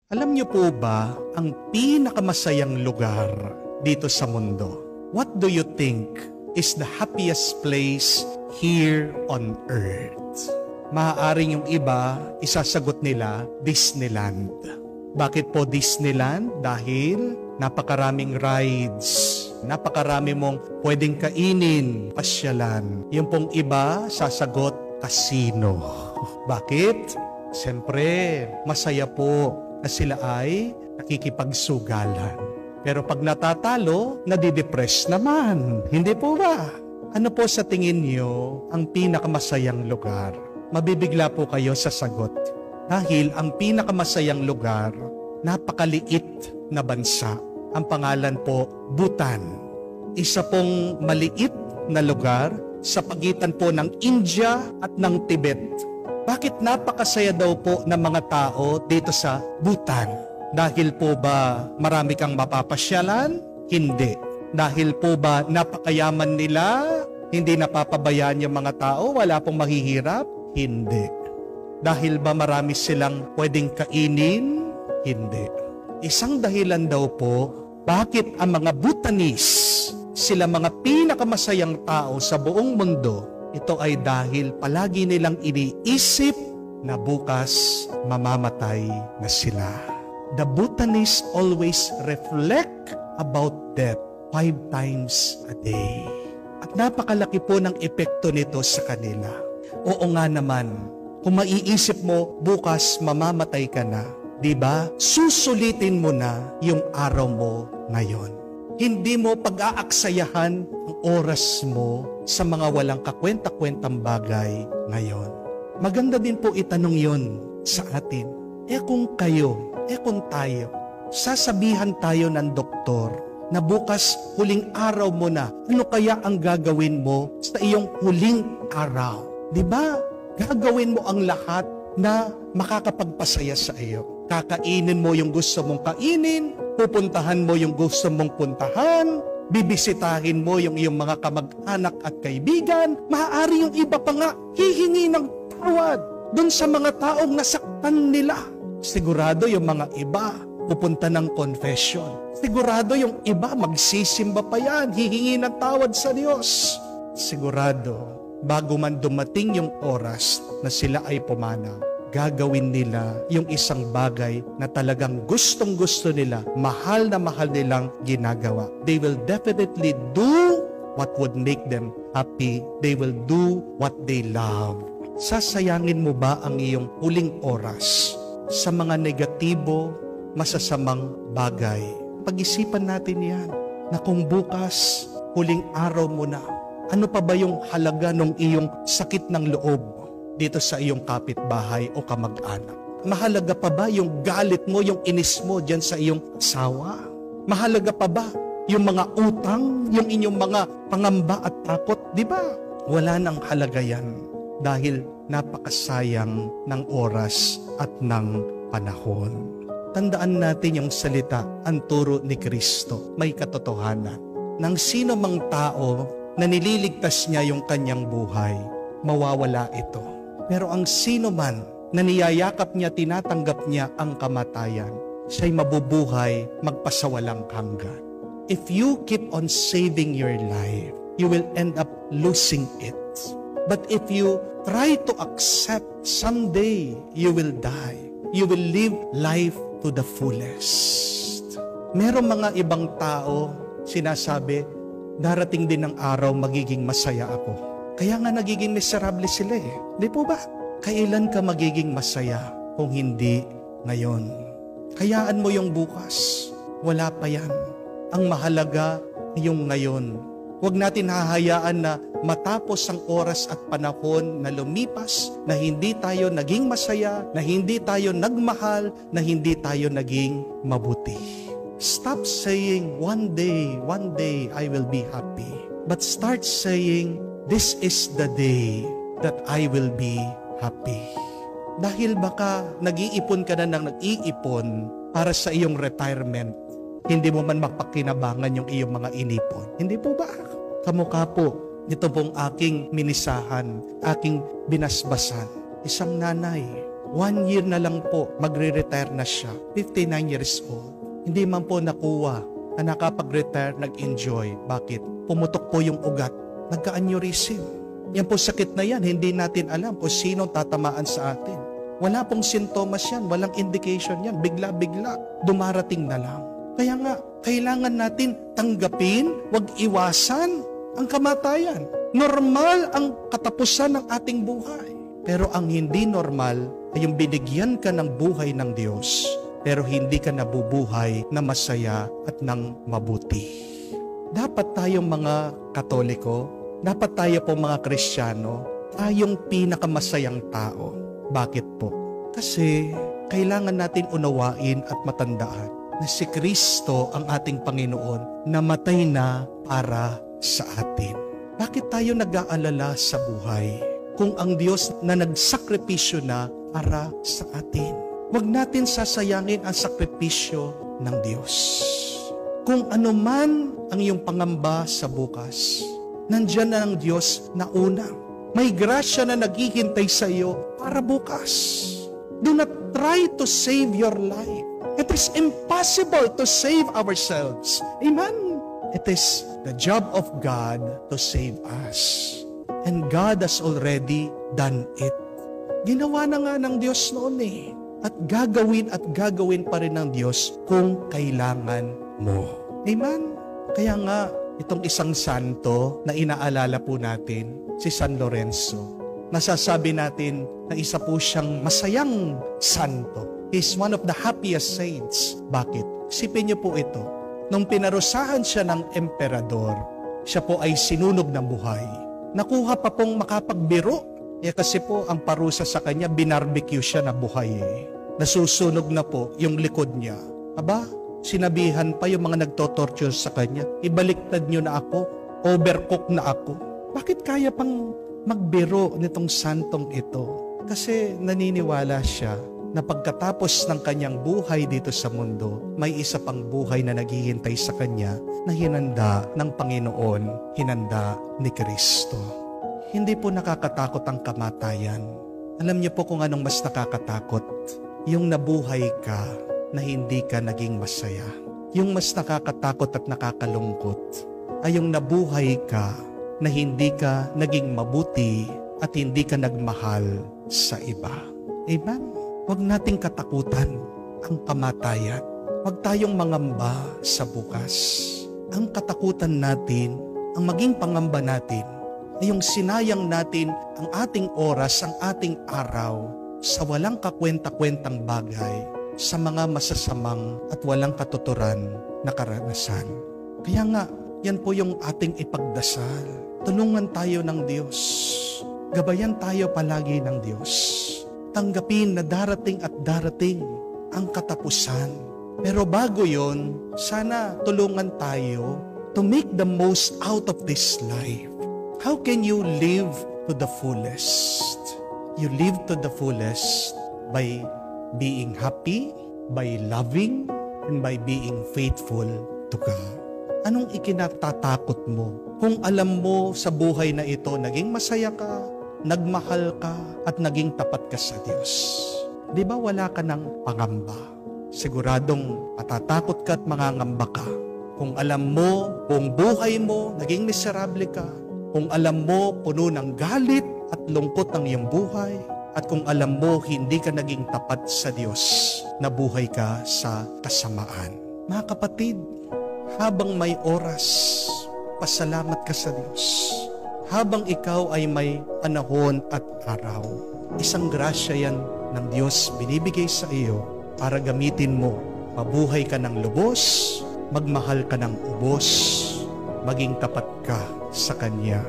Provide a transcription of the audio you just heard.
Alam niyo po ba ang pinakamasayang lugar dito sa mundo? What do you think is the happiest place here on earth? Maaaring yung iba, isasagot nila, Disneyland. Bakit po Disneyland? Dahil napakaraming rides, napakarami mong pwedeng kainin, pasyalan. Yung pong iba, sasagot, casino. Bakit? Siyempre, masaya po na sila ay nakikipagsugalan. Pero pag natatalo, nadidepress naman. Hindi po ba? Ano po sa tingin niyo ang pinakamasayang lugar? Mabibigla po kayo sa sagot. Dahil ang pinakamasayang lugar, napakaliit na bansa. Ang pangalan po, Bhutan. Isa pong maliit na lugar sa pagitan po ng India at ng Tibet. Bakit napakasaya daw po ng mga tao dito sa Bhutan? Dahil po ba marami kang mapapasyalan? Hindi. Dahil po ba napakayaman nila? Hindi napapabayaan yung mga tao? Wala pong mahihirap? Hindi. Dahil ba marami silang pwedeng kainin? Hindi. Isang dahilan daw po, bakit ang mga Bhutanese, sila mga pinakamasayang tao sa buong mundo, ito ay dahil palagi nilang iniisip na bukas mamamatay na sila. The Bhutanese always reflect about death 5 times a day. At napakalaki po ng epekto nito sa kanila. Oo nga naman, kung maiisip mo bukas mamamatay ka na, di ba? Susulitin mo na yung araw mo ngayon. Hindi mo pag-aaksayahan ang oras mo sa mga walang kakwenta-kwentang bagay ngayon. Maganda din po itanong yon sa atin. Kung kayo, kung tayo, sasabihan tayo ng doktor na bukas huling araw mo na, ano kaya ang gagawin mo sa iyong huling araw? Di ba? Gagawin mo ang lahat na makakapagpasaya sa iyo. Kakainin mo yung gusto mong kainin, pupuntahan mo yung gusto mong puntahan, bibisitahin mo yung iyong mga kamag-anak at kaibigan, maaari yung iba pa nga hihingi ng tawad dun sa mga taong nasaktan nila. Sigurado yung mga iba pupunta ng confession. Sigurado yung iba magsisimba pa yan, hihingi ng tawad sa Diyos. Sigurado, bago man dumating yung oras na sila ay pumanaw, gagawin nila yung isang bagay na talagang gustong-gusto nila, mahal na mahal nilang ginagawa. They will definitely do what would make them happy. They will do what they love. Sasayangin mo ba ang iyong huling oras sa mga negatibo, masasamang bagay? Pag-isipan natin yan, na kung bukas, huling araw mo na, ano pa ba yung halaga ng iyong sakit ng loob dito sa iyong kapitbahay o kamag-anak? Mahalaga pa ba yung galit mo, yung inis mo dyan sa iyong asawa? Mahalaga pa ba yung mga utang, yung inyong mga pangamba at takot? Di ba? Wala nang halaga yan dahil napakasayang ng oras at ng panahon. Tandaan natin yung salita, ang turo ni Kristo, may katotohanan. Nang sino mang tao na nililigtas niya yung kanyang buhay, mawawala ito. Pero ang sino man na niyayakap niya, tinatanggap niya ang kamatayan, siya'y mabubuhay magpasawalang hanggan. If you keep on saving your life, you will end up losing it. But if you try to accept someday you will die, you will live life to the fullest. Merong mga ibang tao sinasabi, darating din ng araw magiging masaya ako. Kaya nga nagiging miserable sila eh. Di po ba? Kailan ka magiging masaya kung hindi ngayon? Hayaan mo yung bukas. Wala pa yan. Ang mahalaga yung ngayon. Huwag natin hahayaan na matapos ang oras at panahon na lumipas, na hindi tayo naging masaya, na hindi tayo nagmahal, na hindi tayo naging mabuti. Stop saying, one day I will be happy. But start saying, this is the day that I will be happy. Dahil baka nag-iipon ka na ng nag-iipon para sa iyong retirement, hindi mo man mapakinabangan yung iyong mga inipon. Hindi po ba? Kamukha po, ito pong aking minisahan, aking binasbasan. Isang nanay, 1 year na lang po, magre-retire na siya. 59 years old. Hindi man po nakuha na nakapag-retire, nag-enjoy. Bakit? Pumutok po yung ugat. Nagka-aneurysm. Yan po sakit na yan. Hindi natin alam kung sino tatamaan sa atin. Wala pong sintomas yan. Walang indication yan. Bigla-bigla. Dumarating na lang. Kaya nga, kailangan natin tanggapin, wag iwasan ang kamatayan. Normal ang katapusan ng ating buhay. Pero ang hindi normal ay yung binigyan ka ng buhay ng Diyos, pero hindi ka nabubuhay na masaya at ng mabuti. Dapat tayong mga Katoliko, dapat tayo po mga Kristiyano, tayong pinakamasayang tao. Bakit po? Kasi kailangan natin unawain at matandaan na si Kristo ang ating Panginoon, namatay na para sa atin. Bakit tayo nag-aalala sa buhay kung ang Diyos na nagsakripisyo na para sa atin? Huwag natin sasayangin ang sakripisyo ng Diyos. Kung ano man ang iyong pangamba sa bukas, nandyan na ang Diyos na una. May grasya na naghihintay sa iyo para bukas. Do not try to save your life. It is impossible to save ourselves. Amen? It is the job of God to save us. And God has already done it. Ginawa na nga ng Diyos noon eh. At gagawin pa rin ng Diyos kung kailangan mo. Amen? Kaya nga, itong isang santo na inaalala po natin, si San Lorenzo, nasasabi natin na isa po siyang masayang santo. He's one of the happiest saints. Bakit? Isipin niyo po ito. Nung pinarusahan siya ng emperador, siya po ay sinunog ng buhay. Nakuha pa pong makapagbiro. Kasi po ang parusa sa kanya, binarbecue siya na buhay eh. Nasusunog na po yung likod niya. Aba, sinabihan pa yung mga nagtotorture sa kanya, ibaliktad niyo na ako, overcook na ako. Bakit kaya pang magbiro nitong santong ito? Kasi naniniwala siya na pagkatapos ng kanyang buhay dito sa mundo, may isa pang buhay na naghihintay sa kanya na hinanda ng Panginoon, hinanda ni Kristo. Hindi po nakakatakot ang kamatayan. Alam niyo po kung anong mas nakakatakot? Yung nabuhay ka na hindi ka naging masaya. Yung mas nakakatakot at nakakalungkot ay yung nabuhay ka na hindi ka naging mabuti at hindi ka nagmahal sa iba. Amen? Huwag nating katakutan ang kamatayan. Huwag tayong mangamba sa bukas. Ang katakutan natin, ang maging pangamba natin, ay yung sinayang natin ang ating oras, ang ating araw sa walang kakwenta-kwentang bagay, sa mga masasamang at walang katuturan na karanasan. Kaya nga, yan po yung ating ipagdasal. Tulungan tayo ng Diyos. Gabayan tayo palagi ng Diyos. Tanggapin na darating at darating ang katapusan. Pero bago yon, sana tulungan tayo to make the most out of this life. How can you live to the fullest? You live to the fullest by being happy, by loving, and by being faithful to God. Anong ikinatatakot mo? Kung alam mo sa buhay na ito, naging masaya ka, nagmahal ka, at naging tapat ka sa Diyos. Di ba wala ka ng pangamba? Siguradong matatakot ka at mangangamba ka. Kung alam mo, kung buhay mo, naging miserable ka, kung alam mo, puno ng galit at lungkot ang iyong buhay, at kung alam mo, hindi ka naging tapat sa Diyos, nabuhay ka sa kasamaan. Mga kapatid, habang may oras, pasalamat ka sa Diyos. Habang ikaw ay may panahon at araw, isang grasya yan ng Diyos binibigay sa iyo para gamitin mo. Mabuhay ka ng lubos, magmahal ka ng ubos, maging tapat ka sa Kanya.